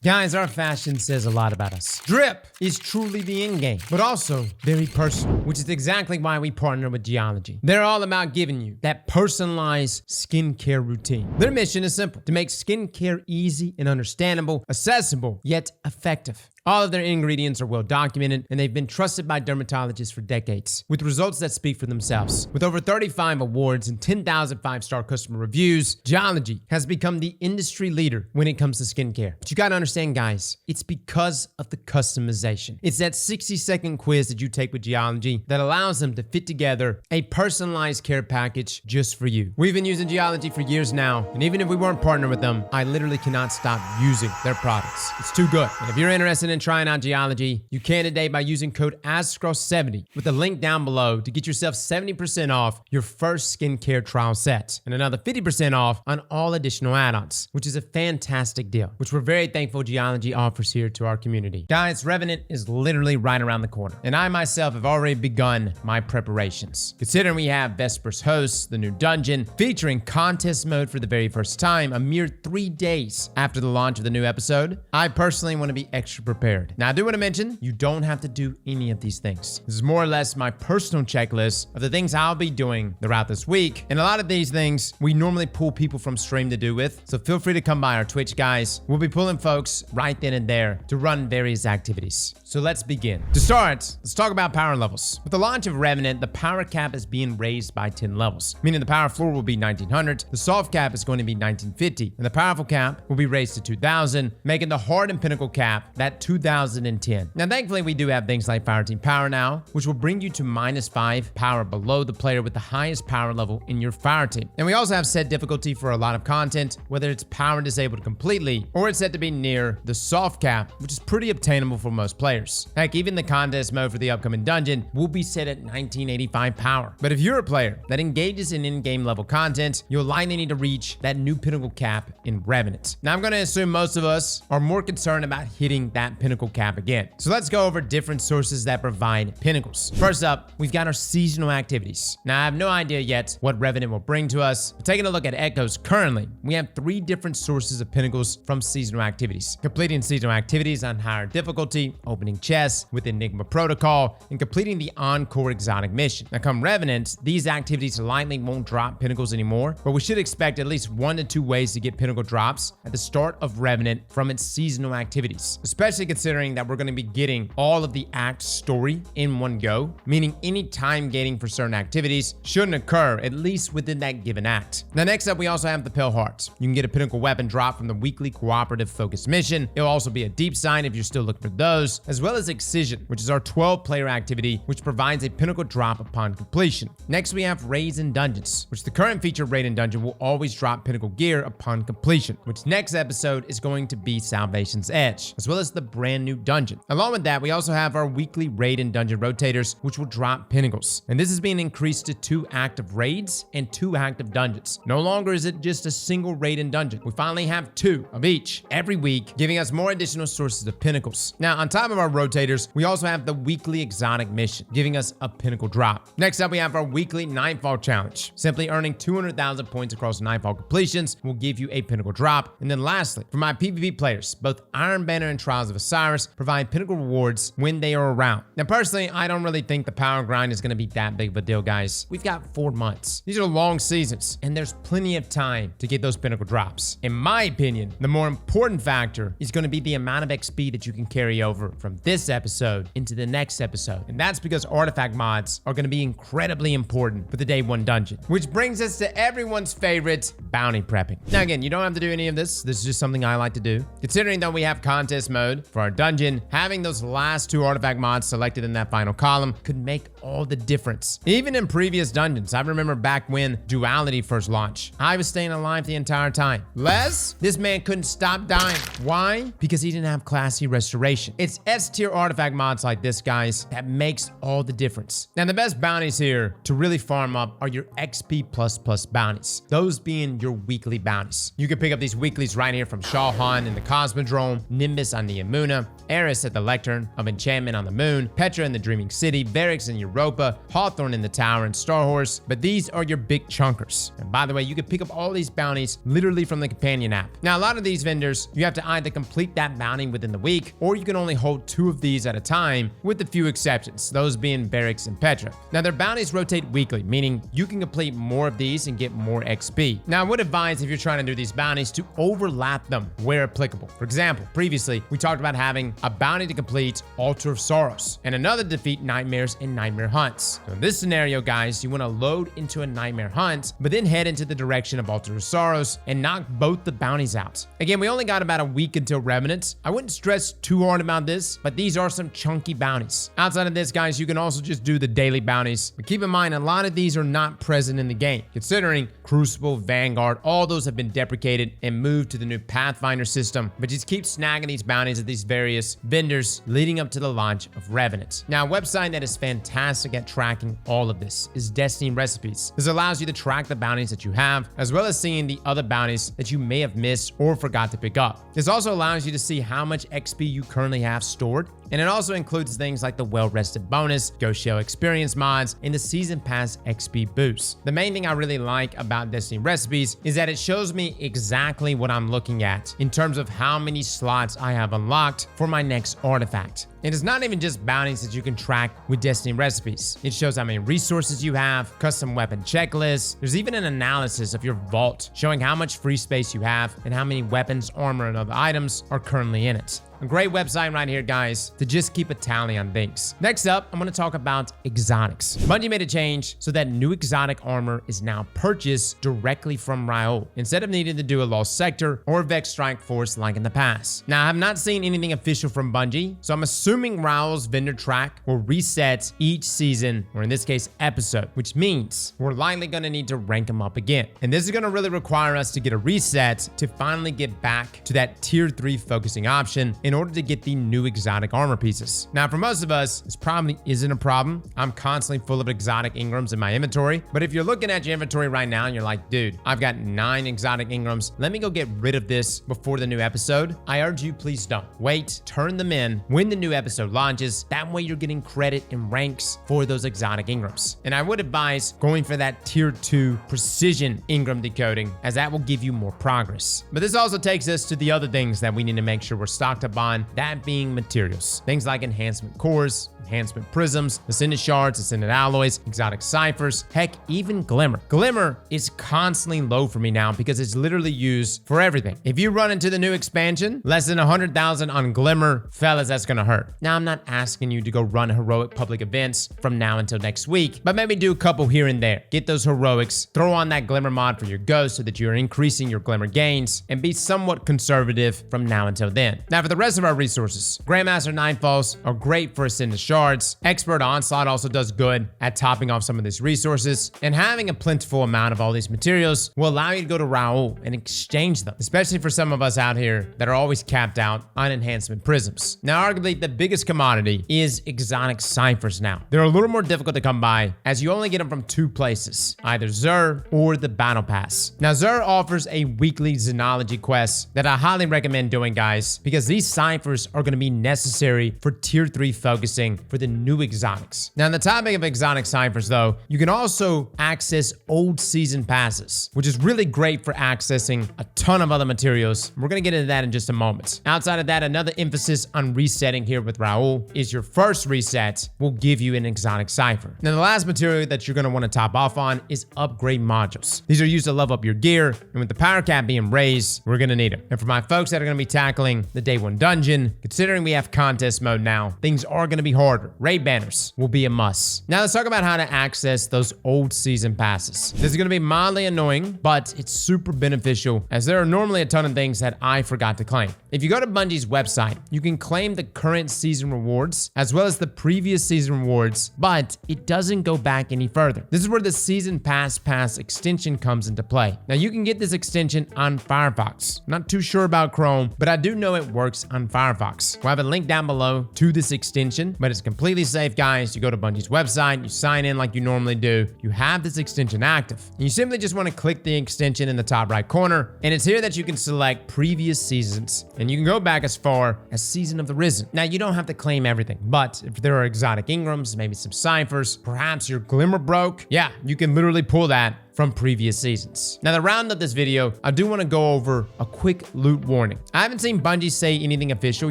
Guys, our fashion says a lot about us. Drip is truly the end game, but also very personal, which is exactly why we partner with Geology. They're all about giving you that personalized skincare routine. Their mission is simple: to make skincare easy and understandable, accessible, yet effective. All of their ingredients are well documented, and they've been trusted by dermatologists for decades, with results that speak for themselves. With over 35 awards and 10,000 five-star customer reviews, Geology has become the industry leader when it comes to skincare. But you gotta understand, guys, it's because of the customization. It's that 60-second quiz that you take with Geology that allows them to fit together a personalized care package just for you. We've been using Geology for years now, and even if we weren't partnered with them, I literally cannot stop using their products. It's too good. And if you're interested in trying out Geology, you can today by using code Aztecross70 with the link down below to get yourself 70% off your first skincare trial set and another 50% off on all additional add-ons, which is a fantastic deal, which we're very thankful Geology offers here to our community. Guys, Revenant is literally right around the corner, and I myself have already begun my preparations. Considering we have Vespers Hosts, the new dungeon, featuring contest mode for the very first time a mere 3 days after the launch of the new episode, I personally want to be extra prepared. Now, I do want to mention, you don't have to do any of these things. This is more or less my personal checklist of the things I'll be doing throughout this week. And a lot of these things we normally pull people from stream to do with. So feel free to come by our Twitch, guys. We'll be pulling folks right then and there to run various activities. So let's begin. To start, let's talk about power levels. With the launch of Revenant, the power cap is being raised by 10 levels, meaning the power floor will be 1900, the soft cap is going to be 1950, and the powerful cap will be raised to 2000, making the hard and pinnacle cap that 2010. Now, thankfully, we do have things like Fire Team Power now, which will bring you to -5 power below the player with the highest power level in your fire team. And we also have set difficulty for a lot of content, whether it's power disabled completely or it's set to be near the soft cap, which is pretty obtainable for most players. Heck, even the contest mode for the upcoming dungeon will be set at 1985 power. But if you're a player that engages in in-game level content, you'll likely need to reach that new pinnacle cap in Revenant. Now, I'm going to assume most of us are more concerned about hitting that pinnacle cap again. So let's go over different sources that provide pinnacles. First up, we've got our seasonal activities. Now, I have no idea yet what Revenant will bring to us, but taking a look at Echoes currently, we have 3 different sources of pinnacles from seasonal activities. Completing seasonal activities on higher difficulty, opening chests with Enigma Protocol, and completing the Encore exotic mission. Now, come Revenant, these activities likely won't drop pinnacles anymore, but we should expect at least 1 to 2 ways to get pinnacle drops at the start of Revenant from its seasonal activities, especially considering that we're going to be getting all of the act story in one go, meaning any time gating for certain activities shouldn't occur, at least within that given act. Now, next up, we also have the Pale Heart. You can get a pinnacle weapon drop from the weekly cooperative focus mission. It'll also be a deep sign if you're still looking for those, as well as Excision, which is our 12-player activity, which provides a pinnacle drop upon completion. Next, we have Raids and Dungeons, which the current feature Raid and Dungeon will always drop pinnacle gear upon completion, which next episode is going to be Salvation's Edge, as well as the brand new dungeon. Along with that, we also have our weekly Raid and Dungeon rotators, which will drop pinnacles. And this is being increased to 2 active raids and 2 active dungeons. No longer is it just a single raid and dungeon. We finally have 2 of each every week, giving us more additional sources of pinnacles. Now, on top of our rotators, we also have the weekly exotic mission, giving us a pinnacle drop. Next up, we have our weekly Nightfall challenge. Simply earning 200,000 points across Nightfall completions will give you a pinnacle drop. And then lastly, for my PvP players, both Iron Banner and Trials of Osiris provide pinnacle rewards when they are around. Now, personally, I don't really think the power grind is going to be that big of a deal, guys. We've got 4 months. These are long seasons, and there's plenty of time to get those pinnacle drops. In my opinion, the more important factor is going to be the amount of XP that you can carry over from this episode into the next episode. And that's because artifact mods are going to be incredibly important for the day 1 dungeon, which brings us to everyone's favorite, bounty prepping. Now, again, you don't have to do any of this. This is just something I like to do. Considering that we have contest mode for our dungeon, having those last 2 artifact mods selected in that final column could make all the difference. Even in previous dungeons, I remember back when Duality first launched, I was staying alive the entire time. Les, this man couldn't stop dying. Why? Because he didn't have classy restoration. It's S-tier artifact mods like this, guys, that makes all the difference. Now, the best bounties here to really farm up are your XP++ bounties, those being your weekly bounties. You can pick up these weeklies right here from Shawhan in the Cosmodrome, Nimbus on the Amuna, Eris at the Lectern of Enchantment on the Moon, Petra in the Dreaming City, Varix in Europa, Hawthorne in the Tower, and Starhorse, but these are your big chunkers. And by the way, you can pick up all these bounties literally from the companion app. Now, a lot of these vendors, you have to either complete that bounty within the week, or you can only hold 2 of these at a time, with a few exceptions, those being Varix and Petra. Now, their bounties rotate weekly, meaning you can complete more of these and get more XP. Now, I would advise if you're trying to do these bounties to overlap them where applicable. For example, previously, we talked about having a bounty to complete Altar of Sorrows and another to defeat nightmares and nightmare hunts. So in this scenario, guys, you want to load into a nightmare hunt, but then head into the direction of Altar of Sorrows and knock both the bounties out. Again, we only got about a week until Revenant. I wouldn't stress too hard about this, but these are some chunky bounties. Outside of this, guys, you can also just do the daily bounties, but keep in mind, a lot of these are not present in the game, considering Crucible, Vanguard, all those have been deprecated and moved to the new Pathfinder system, but just keep snagging these bounties at these various vendors leading up to the launch of Revenant. Now, a website that is fantastic at tracking all of this is Destiny Recipes. This allows you to track the bounties that you have, as well as seeing the other bounties that you may have missed or forgot to pick up. This also allows you to see how much XP you currently have stored, and it also includes things like the well-rested bonus, Ghost Shell experience mods, and the Season Pass XP boost. The main thing I really like about Destiny Recipes is that it shows me exactly what I'm looking at in terms of how many slots I have unlocked for my next artifact. And it's not even just bounties that you can track with Destiny Recipes. It shows how many resources you have, custom weapon checklists. There's even an analysis of your vault showing how much free space you have and how many weapons, armor, and other items are currently in it. A great website right here, guys, to just keep a tally on things. Next up, I'm going to talk about exotics. Bungie made a change so that new exotic armor is now purchased directly from Raoul, instead of needing to do a Lost Sector or Vex Strike Force like in the past. Now, I have not seen anything official from Bungie, so I'm assuming Raoul's vendor track will reset each season, or in this case, episode, which means we're likely going to need to rank them up again. And this is going to really require us to get a reset to finally get back to that tier 3 focusing option in order to get the new exotic armor pieces. Now, for most of us, this probably isn't a problem. I'm constantly full of exotic Ingrams in my inventory, but if you're looking at your inventory right now and you're like, dude, I've got 9 exotic Ingrams, let me go get rid of this before the new episode, I urge you, please don't. Wait, turn them in when the new episode launches. That way you're getting credit and ranks for those exotic Ingrams. And I would advise going for that tier 2 precision Ingram decoding, as that will give you more progress. But this also takes us to the other things that we need to make sure we're stocked up on, that being materials. Things like enhancement cores, enhancement prisms, ascended shards, ascended alloys, exotic ciphers, heck, even glimmer. Glimmer is constantly low for me now because it's literally used for everything. If you run into the new expansion, less than 100,000 on glimmer, fellas, that's gonna hurt. Now, I'm not asking you to go run heroic public events from now until next week, but maybe do a couple here and there. Get those heroics, throw on that glimmer mod for your ghost so that you're increasing your glimmer gains, and be somewhat conservative from now until then. Now, for the rest of our resources, Grandmaster Nightfalls are great for ascended shards. Expert Onslaught also does good at topping off some of these resources, and having a plentiful amount of all these materials will allow you to go to Raoul and exchange them, especially for some of us out here that are always capped out on enhancement prisms. Now, arguably the biggest commodity is exotic ciphers now. They're a little more difficult to come by, as you only get them from 2 places, either Xur or the Battle Pass. Now, Xur offers a weekly Xenology quest that I highly recommend doing, guys, because these ciphers are going to be necessary for tier 3 focusing for the new exotics. Now, on the topic of exotic ciphers, though, you can also access old season passes, which is really great for accessing a ton of other materials. We're going to get into that in just a moment. Outside of that, another emphasis on resetting here with Raoul is your first reset will give you an exotic cipher. Now, the last material that you're going to want to top off on is upgrade modules. These are used to level up your gear, and with the power cap being raised, we're going to need them. And for my folks that are going to be tackling the day 1 dungeon, considering we have contest mode now, things are going to be harder. Raid banners will be a must. Now, let's talk about how to access those old season passes. This is going to be mildly annoying, but it's super beneficial, as there are normally a ton of things that I forgot to claim. If you go to Bungie's website, you can claim the current season rewards, as well as the previous season rewards, but it doesn't go back any further. This is where the Season Pass extension comes into play. Now, you can get this extension on Firefox. Not too sure about Chrome, but I do know it works on Firefox. We'll have a link down below to this extension, but it's completely safe, guys. You go to Bungie's website, you sign in like you normally do, you have this extension active. And you simply just want to click the extension in the top right corner, and it's here that you can select previous seasons, and you can go back as far as Season of the Risen. Now, you don't have to claim everything, but if there are exotic Ingrams, maybe some ciphers, perhaps your Glimmer broke, yeah, you can literally pull that from previous seasons. Now, to round up this video, I do want to go over a quick loot warning. I haven't seen Bungie say anything official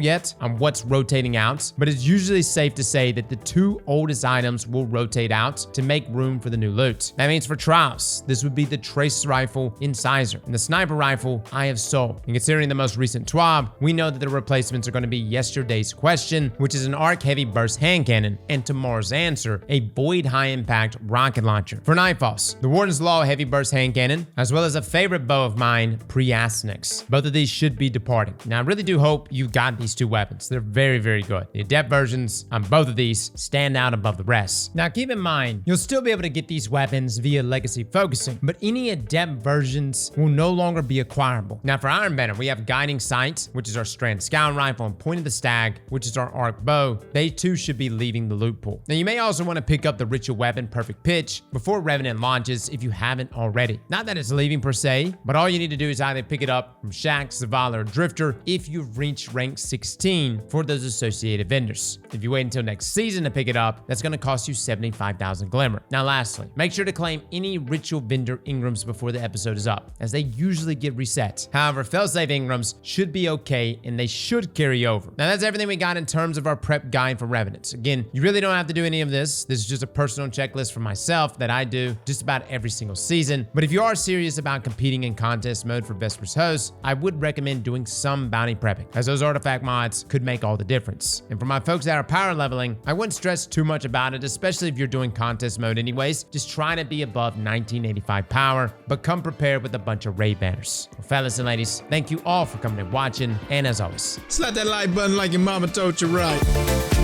yet on what's rotating out, but it's usually safe to say that the 2 oldest items will rotate out to make room for the new loot. That means for trials, this would be the Trace Rifle Incisor and the Sniper Rifle Eye of Soul. And considering the most recent TWAB, we know that the replacements are going to be Yesterday's Question, which is an arc heavy burst hand cannon, and Tomorrow's Answer, a void high impact rocket launcher. For Nightfalls, the Warden's Law heavy burst hand cannon, as well as a favorite bow of mine, Pre-Aztecross. Both of these should be departing. Now, I really do hope you got these 2 weapons. They're very, very good. The adept versions on both of these stand out above the rest. Now, keep in mind, you'll still be able to get these weapons via legacy focusing, but any adept versions will no longer be acquirable. Now, for Iron Banner, we have Guiding Sight, which is our Strand Scout Rifle, and Point of the Stag, which is our arc bow. They too should be leaving the loot pool. Now, you may also want to pick up the Ritual Weapon Perfect Pitch before Revenant launches if you haven't already. Not that it's leaving per se, but all you need to do is either pick it up from Shack, Zavala, or Drifter if you've reached rank 16 for those associated vendors. If you wait until next season to pick it up, that's going to cost you 75,000 Glimmer. Now, lastly, make sure to claim any Ritual Vendor Ingrams before the episode is up, as they usually get reset. However, failsafe Ingrams should be okay, and they should carry over. Now, that's everything we got in terms of our prep guide for Revenants. Again, you really don't have to do any of this. This is just a personal checklist for myself that I do just about every single season. But if you are serious about competing in contest mode for Vespers hosts, I would recommend doing some bounty prepping, as those artifact mods could make all the difference. And for my folks that are power leveling, I wouldn't stress too much about it, especially if you're doing contest mode anyways. Just try to be above 1985 power, but come prepared with a bunch of raid banners. Well, fellas and ladies, thank you all for coming and watching, and as always, slap that like button like your mama told you right.